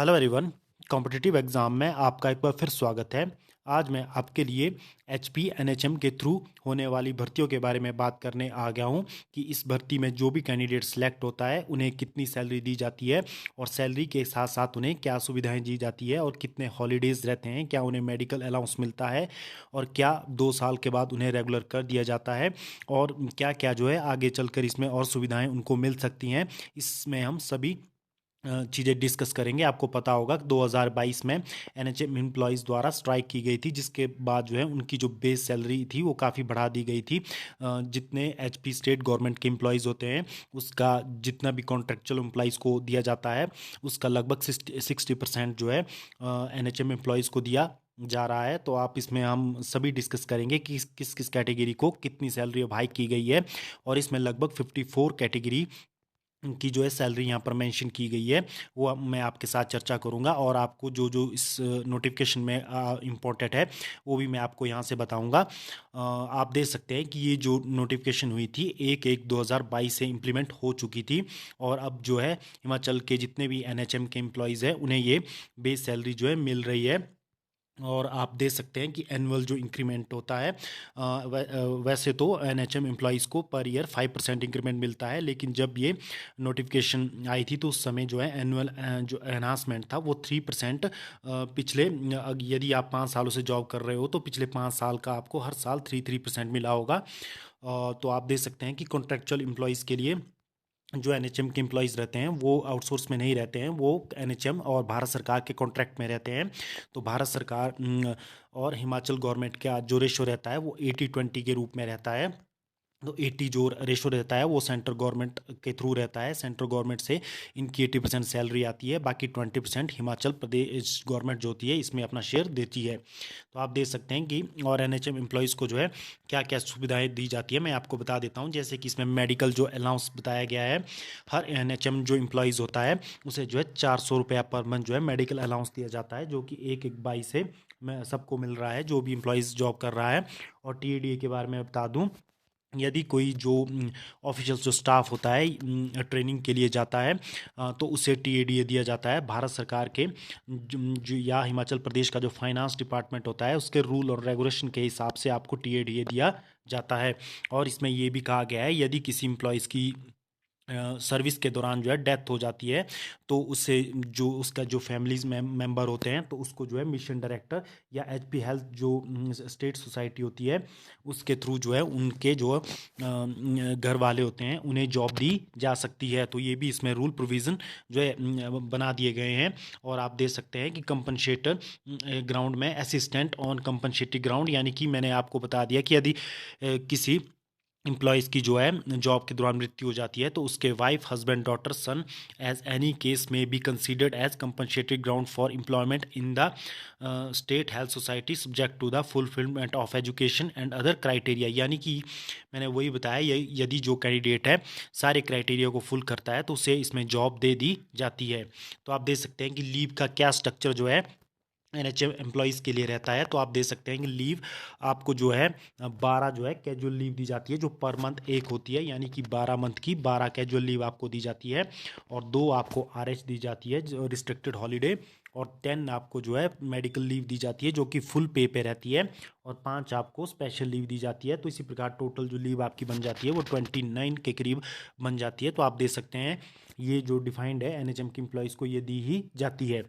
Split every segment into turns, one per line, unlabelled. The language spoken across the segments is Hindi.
Hello everyone. कॉम्पिटिटिव एग्ज़ाम में आपका एक बार फिर स्वागत है। आज मैं आपके लिए एचपी एनएचएम के थ्रू होने वाली भर्तियों के बारे में बात करने आ गया हूं कि इस भर्ती में जो भी कैंडिडेट सेलेक्ट होता है उन्हें कितनी सैलरी दी जाती है और सैलरी के साथ साथ उन्हें क्या सुविधाएं दी जाती है और कितने हॉलीडेज़ रहते हैं, क्या उन्हें मेडिकल अलाउंस मिलता है और क्या 2 साल के बाद उन्हें रेगुलर कर दिया जाता है और क्या क्या जो है आगे चलकर इसमें और सुविधाएं उनको मिल सकती हैं। इसमें हम सभी चीज़ें डिस्कस करेंगे। आपको पता होगा कि 2022 में एनएचएम एम्प्लॉयज़ द्वारा स्ट्राइक की गई थी, जिसके बाद जो है उनकी जो बेस सैलरी थी वो काफ़ी बढ़ा दी गई थी। जितने एचपी स्टेट गवर्नमेंट के एम्प्लॉयज़ होते हैं उसका जितना भी कॉन्ट्रेक्चुअल एम्प्लॉयज़ को दिया जाता है उसका लगभग 60% जो है एनएचएम एम्प्लॉयज़ को दिया जा रहा है। तो आप इसमें हम सभी डिस्कस करेंगे कि किस किस कैटेगरी को कितनी सैलरी अब हाइक की गई है और इसमें लगभग 54 कैटेगरी की जो है सैलरी यहाँ पर मेंशन की गई है वो मैं आपके साथ चर्चा करूँगा और आपको जो जो इस नोटिफिकेशन में इम्पोर्टेंट है वो भी मैं आपको यहाँ से बताऊँगा। आप देख सकते हैं कि ये जो नोटिफिकेशन हुई थी 1/1/2022 से इम्प्लीमेंट हो चुकी थी और अब जो है हिमाचल के जितने भी एनएचएम के एम्प्लॉयज़ हैं उन्हें ये बेस सैलरी जो है मिल रही है। और आप देख सकते हैं कि एनुअल जो इंक्रीमेंट होता है वैसे तो एनएचएम एम्प्लॉयज़ को पर ईयर 5% इंक्रीमेंट मिलता है, लेकिन जब ये नोटिफिकेशन आई थी तो उस समय जो है एनुअल जो एनहांसमेंट था वो 3% पिछले यदि आप 5 सालों से जॉब कर रहे हो तो पिछले 5 साल का आपको हर साल 3% मिला होगा। तो आप देख सकते हैं कि कॉन्ट्रेक्चुअल एम्प्लॉयज़ के लिए जो एनएचएम के एम्प्लॉयज़ रहते हैं वो आउटसोर्स में नहीं रहते हैं, वो एनएचएम और भारत सरकार के कॉन्ट्रैक्ट में रहते हैं। तो भारत सरकार और हिमाचल गवर्नमेंट का जो रेशो रहता है वो 80-20 के रूप में रहता है। तो 80 जो रेशो रहता है वो सेंट्रल गवर्नमेंट के थ्रू रहता है। सेंट्रल गवर्नमेंट से इनकी 80% सैलरी आती है, बाकी 20% हिमाचल प्रदेश गवर्नमेंट जो होती है इसमें अपना शेयर देती है। तो आप देख सकते हैं कि और एनएचएम एम्प्लॉयज़ को जो है क्या क्या सुविधाएं दी जाती है मैं आपको बता देता हूं। जैसे कि इसमें मेडिकल जो अलाउंस बताया गया है, हर एनएचएम जो एम्प्लॉयज़ होता है उसे जो है 400 रुपया पर मंथ जो है मेडिकल अलाउंस दिया जाता है, जो कि 1/1/22 से मैं सबको मिल रहा है जो भी एम्प्लॉयज़ जॉब कर रहा है। और टीएडीए के बारे में बता दूं, यदि कोई जो ऑफिशियल जो स्टाफ होता है ट्रेनिंग के लिए जाता है तो उसे टीएडीए दिया जाता है। भारत सरकार के जो या हिमाचल प्रदेश का जो फाइनेंस डिपार्टमेंट होता है उसके रूल और रेगुलेशन के हिसाब से आपको टीएडीए दिया जाता है। और इसमें ये भी कहा गया है यदि किसी एम्प्लॉयज़ की सर्विस के दौरान जो है डेथ हो जाती है तो उसे जो उसका जो फैमिलीज मेंबर होते हैं तो उसको जो है मिशन डायरेक्टर या एचपी हेल्थ जो स्टेट सोसाइटी होती है उसके थ्रू जो है उनके जो घर वाले होते हैं उन्हें जॉब दी जा सकती है। तो ये भी इसमें रूल प्रोविज़न जो है बना दिए गए हैं। और आप देख सकते हैं कि कंपनसेटर ग्राउंड में असिस्टेंट ऑन कंपनसेटिंग ग्राउंड, यानी कि मैंने आपको बता दिया कि यदि किसी एम्प्लॉयज़ की जो है जॉब के दौरान मृत्यु हो जाती है तो उसके wife, husband, daughter, son as any case में be considered as compensated ground for employment in the state health society subject to the fulfilment of education and other criteria. यानी कि मैंने वही बताया, यदि जो कैंडिडेट है सारे क्राइटेरिया को फुल करता है तो उसे इसमें जॉब दे दी जाती है। तो आप देख सकते हैं कि लीव का क्या स्ट्रक्चर जो है एनएचएम एम्प्लॉयज़ के लिए रहता है। तो आप देख सकते हैं कि लीव आपको जो है 12 जो है कैजुअल लीव दी जाती है जो पर मंथ एक होती है, यानी कि 12 मंथ की 12 कैजुअल लीव आपको दी जाती है और 2 आपको आरएच दी जाती है जो रिस्ट्रिक्टेड हॉलीडे, और 10 आपको जो है मेडिकल लीव दी जाती है जो कि फुल पे पे रहती है, और 5 आपको स्पेशल लीव दी जाती है। तो इसी प्रकार टोटल जो लीव आपकी बन जाती है वो 29 के करीब बन जाती है। तो आप देख सकते हैं ये जो डिफाइंड है एनएचएम की एम्प्लॉयज़ को ये दी ही जाती है।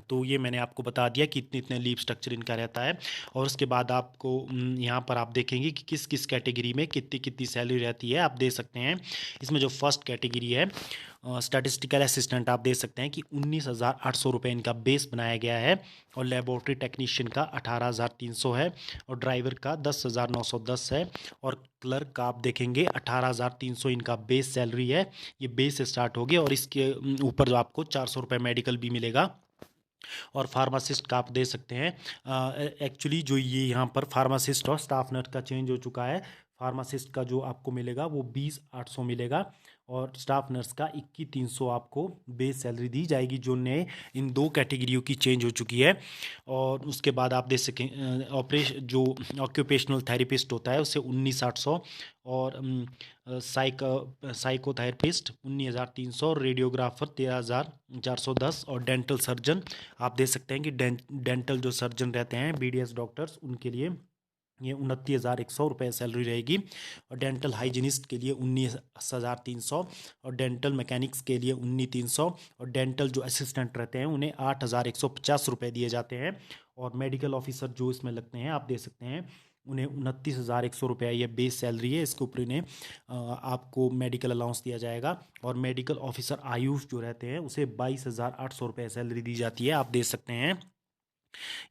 तो ये मैंने आपको बता दिया कि इतने इतने लीव स्ट्रक्चर इनका रहता है। और उसके बाद आपको यहाँ पर आप देखेंगे कि किस किस कैटेगरी में कितनी कितनी सैलरी रहती है। आप दे सकते हैं इसमें जो फर्स्ट कैटेगरी है स्टैटिस्टिकल असिस्टेंट, आप देख सकते हैं कि 19,800 रुपये इनका बेस बनाया गया है, और लेबोरेटरी टेक्नीशियन का 18,300 है, और ड्राइवर का 10,910 है, और क्लर्क का आप देखेंगे 18,300 इनका बेस सैलरी है। ये बेस से स्टार्ट होगी और इसके ऊपर जो आपको 400 रुपये मेडिकल भी मिलेगा। और फार्मासिस्ट का आप दे सकते हैं एक्चुअली जो ये यहाँ पर फार्मासिस्ट और स्टाफ नर्स का चेंज हो चुका है। फार्मासिस्ट का जो आपको मिलेगा वो 20,800 मिलेगा, और स्टाफ नर्स का 21,300 आपको बेस सैलरी दी जाएगी, जो नए इन 2 कैटेगरियों की चेंज हो चुकी है। और उसके बाद आप देख सकें ऑपरेशन जो ऑक्यूपेशनल थेरेपिस्ट होता है उसे 19,800, और साइकोथेरेपिस्ट 19,300, रेडियोग्राफर 13,410, और डेंटल सर्जन आप देख सकते हैं कि डेंटल जो सर्जन रहते हैं BDS डॉक्टर्स, उनके लिए ये 29,100 रुपये सैलरी रहेगी। और डेंटल हाइजीनिस्ट के लिए 19,300, और डेंटल मैकेनिक्स के लिए 19,300, और डेंटल जो असिस्टेंट रहते हैं उन्हें 8,150 रुपये दिए जाते हैं। और मेडिकल ऑफिसर जो इसमें लगते हैं आप देख सकते हैं उन्हें 29,100 रुपये ये बेस सैलरी है। इसके ऊपर इन्हें आपको मेडिकल अलाउंस दिया जाएगा। और मेडिकल ऑफिसर आयुष जो रहते हैं उसे 22,800 रुपये सैलरी दी जाती है, आप देख सकते हैं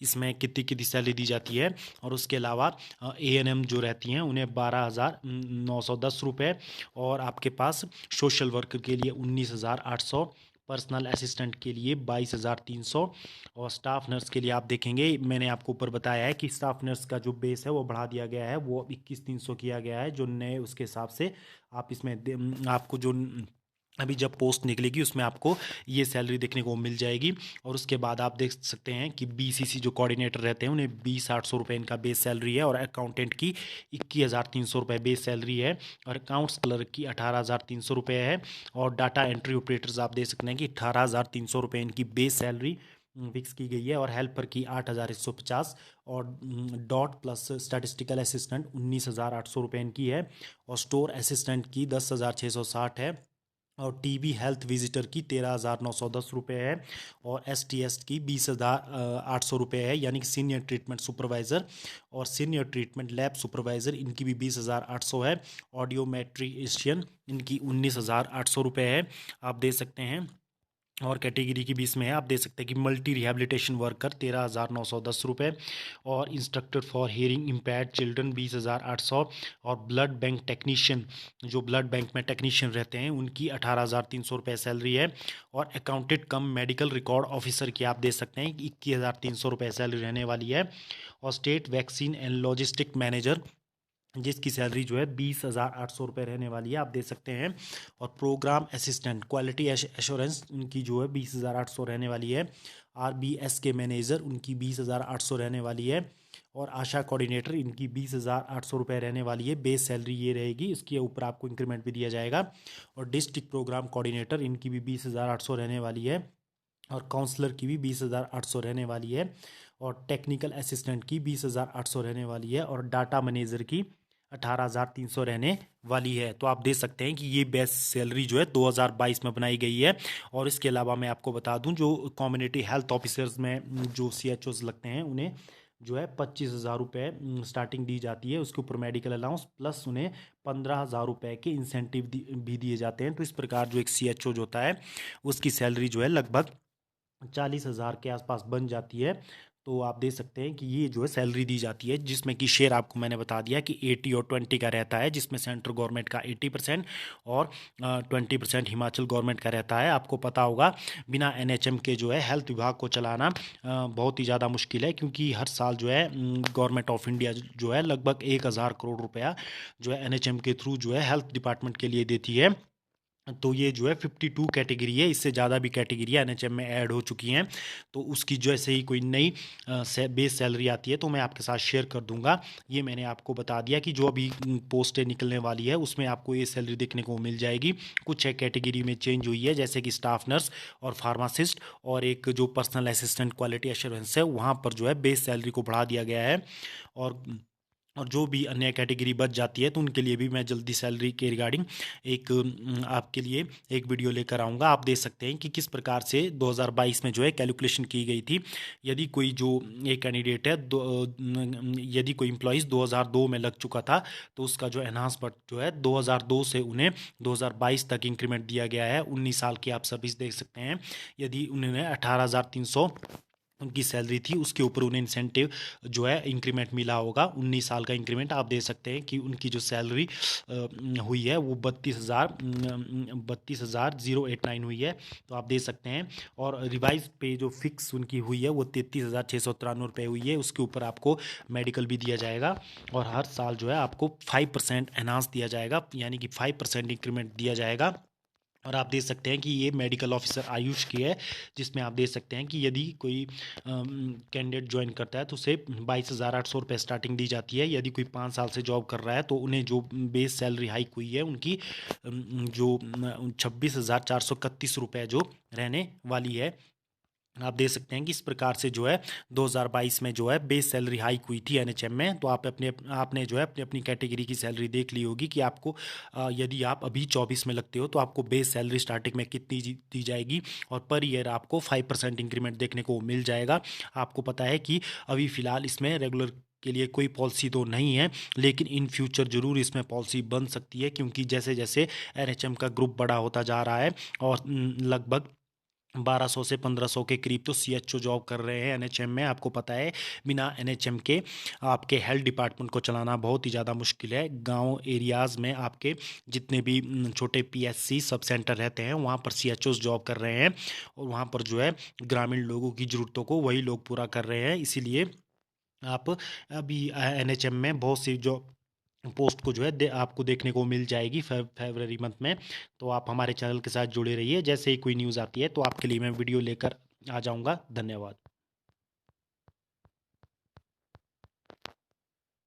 इसमें कितनी कितनी सैलरी दी जाती है। और उसके अलावा ANM जो रहती हैं उन्हें 12,910 रुपये, और आपके पास सोशल वर्कर के लिए 19,800, पर्सनल असिस्टेंट के लिए 22,300, और स्टाफ नर्स के लिए आप देखेंगे मैंने आपको ऊपर बताया है कि स्टाफ नर्स का जो बेस है वो बढ़ा दिया गया है, वो 21,300 किया गया है जो नए उसके हिसाब से। आप इसमें आपको जो अभी जब पोस्ट निकलेगी उसमें आपको ये सैलरी देखने को मिल जाएगी। और उसके बाद आप देख सकते हैं कि BCC जो कोऑर्डिनेटर रहते हैं उन्हें 20,800 रुपये इनका बेस सैलरी है, और अकाउंटेंट की 21,300 रुपये बेस सैलरी है, और अकाउंट्स क्लर्क की 18,300 रुपये है, और डाटा एंट्री ऑपरेटर्स आप देख सकते हैं कि 18,300 रुपये इनकी बेस सैलरी फिक्स की गई है, और हेल्पर की 8,150, और डॉट प्लस स्टैटिस्टिकल असिस्टेंट 19,800 रुपये इनकी है, और स्टोर असिस्टेंट की 10,660 है, और TB हेल्थ विजिटर की 13,910 रुपये है, और STS की 20,800 रुपये है, यानी कि सीनियर ट्रीटमेंट सुपरवाइज़र और सीनियर ट्रीटमेंट लैब सुपरवाइज़र इनकी भी 20,800 है। ऑडियोमेट्रिशियन इनकी 19,800 रुपये है, आप दे सकते हैं। और कैटेगरी की 20 में है, आप दे सकते हैं कि मल्टी रिहेबिलिटेशन वर्कर 13,910 रुपये, और instructor for hearing impaired children 20,800, और ब्लड बैंक टेक्नीशियन जो ब्लड बैंक में टेक्नीशियन रहते हैं उनकी 18,300 रुपये सैलरी है, और अकाउंटेंट कम मेडिकल रिकॉर्ड ऑफिसर की आप दे सकते हैं कि 21,300 रुपये सैलरी रहने वाली है, और state vaccine and logistic manager जिसकी सैलरी जो है 20,800 रुपये रहने वाली है, आप दे सकते हैं। और प्रोग्राम असिस्टेंट क्वालिटी एश्योरेंस उनकी जो है 20,800 रहने वाली है। RBS के मैनेजर उनकी 20,800 रहने वाली है, और आशा कोऑर्डिनेटर इनकी 20,800 रुपये रहने वाली है। बेस सैलरी ये रहेगी, इसके ऊपर आपको इंक्रीमेंट भी दिया जाएगा। और डिस्ट्रिक्ट प्रोग्राम कोऑर्डिनेटर इनकी भी 20,800 रहने वाली है, और काउंसलर की भी 20,800 रहने वाली है, और टेक्निकल असिस्टेंट की 20,800 रहने वाली है, और डाटा मैनेजर की 18,300 रहने वाली है। तो आप देख सकते हैं कि ये बेस सैलरी जो है 2022 में बनाई गई है। और इसके अलावा मैं आपको बता दूं जो कम्युनिटी हेल्थ ऑफिसर्स में जो CHOs लगते हैं उन्हें जो है 25,000 रुपये स्टार्टिंग दी जाती है, उसके ऊपर मेडिकल अलाउंस प्लस उन्हें 15,000 रुपये के इंसेंटिव भी दिए जाते हैं। तो इस प्रकार जो एक CHO जो होता है उसकी सैलरी जो है लगभग 40,000 के आसपास बन जाती है। तो आप देख सकते हैं कि ये जो है सैलरी दी जाती है, जिसमें कि शेयर आपको मैंने बता दिया कि 80 और 20 का रहता है, जिसमें सेंट्रल गवर्नमेंट का 80% और 20% हिमाचल गवर्नमेंट का रहता है। आपको पता होगा बिना NHM के जो है हेल्थ विभाग को चलाना बहुत ही ज़्यादा मुश्किल है, क्योंकि हर साल जो है गवर्नमेंट ऑफ इंडिया जो है लगभग 1,000 करोड़ रुपया जो है NHM के थ्रू जो है हेल्थ डिपार्टमेंट के लिए देती है। तो ये जो है 52 कैटेगरी है, इससे ज़्यादा भी कैटेगरी NHM में ऐड हो चुकी हैं। तो उसकी जैसे ही कोई नई बेस सैलरी आती है तो मैं आपके साथ शेयर कर दूंगा। ये मैंने आपको बता दिया कि जो अभी पोस्टें निकलने वाली है उसमें आपको ये सैलरी देखने को मिल जाएगी। कुछ एक कैटेगरी में चेंज हुई है, जैसे कि स्टाफ नर्स और फार्मासिस्ट, और एक जो पर्सनल असिस्टेंट क्वालिटी एश्योरेंस है वहाँ पर जो है बेस सैलरी को बढ़ा दिया गया है। और जो भी अन्य कैटेगरी बच जाती है तो उनके लिए भी मैं जल्दी सैलरी के रिगार्डिंग एक आपके लिए एक वीडियो लेकर आऊँगा। आप देख सकते हैं कि किस प्रकार से 2022 में जो है कैलकुलेशन की गई थी। यदि कोई जो एक कैंडिडेट है यदि कोई एम्प्लॉइज़ 2002 में लग चुका था तो उसका जो एनहांसमेंट जो है 2002 से उन्हें 2022 तक इंक्रीमेंट दिया गया है। 19 साल की आप सर्विस देख सकते हैं। यदि उन्हें 18,300 उनकी सैलरी थी उसके ऊपर उन्हें इंसेंटिव जो है इंक्रीमेंट मिला होगा। 19 साल का इंक्रीमेंट आप दे सकते हैं कि उनकी जो सैलरी हुई है वो 32,089 हुई है। तो आप दे सकते हैं। और रिवाइज पे जो फिक्स उनकी हुई है वो 33,693 रुपये हुई है। उसके ऊपर आपको मेडिकल भी दिया जाएगा, और हर साल जो है आपको 5% एनहांस दिया जाएगा, यानी कि 5% इंक्रीमेंट दिया जाएगा। और आप देख सकते हैं कि ये मेडिकल ऑफिसर आयुष की है, जिसमें आप देख सकते हैं कि यदि कोई कैंडिडेट ज्वाइन करता है तो उसे 22,800 रुपये स्टार्टिंग दी जाती है। यदि कोई 5 साल से जॉब कर रहा है तो उन्हें जो बेस सैलरी हाइक हुई है उनकी जो 26,431 रुपये जो रहने वाली है। आप देख सकते हैं कि इस प्रकार से जो है 2022 में जो है बेस सैलरी हाइक हुई थी एनएचएम में। तो आपने जो है अपनी अपनी कैटेगरी की सैलरी देख ली होगी कि आपको यदि आप अभी 24 में लगते हो तो आपको बेस सैलरी स्टार्टिंग में कितनी दी जाएगी, और पर ईयर आपको 5% इंक्रीमेंट देखने को मिल जाएगा। आपको पता है कि अभी फ़िलहाल इसमें रेगुलर के लिए कोई पॉलिसी तो नहीं है, लेकिन इन फ्यूचर ज़रूर इसमें पॉलिसी बन सकती है, क्योंकि जैसे जैसे एनएचएम का ग्रुप बड़ा होता जा रहा है और लगभग 1200 से 1500 के करीब तो सीएचओ जॉब कर रहे हैं एनएचएम में। आपको पता है बिना एनएचएम के आपके हेल्थ डिपार्टमेंट को चलाना बहुत ही ज़्यादा मुश्किल है। गांव एरियाज़ में आपके जितने भी छोटे पीएचसी सब सेंटर रहते हैं वहाँ पर सीएचओस जॉब कर रहे हैं, और वहाँ पर जो है ग्रामीण लोगों की ज़रूरतों को वही लोग पूरा कर रहे हैं। इसीलिए आप अभी एनएचएम में बहुत सी जो पोस्ट को जो है आपको देखने को मिल जाएगी फरवरी मंथ में। तो आप हमारे चैनल के साथ जुड़े रहिए, जैसे ही कोई न्यूज़ आती है तो आपके लिए मैं वीडियो लेकर आ जाऊंगा। धन्यवाद।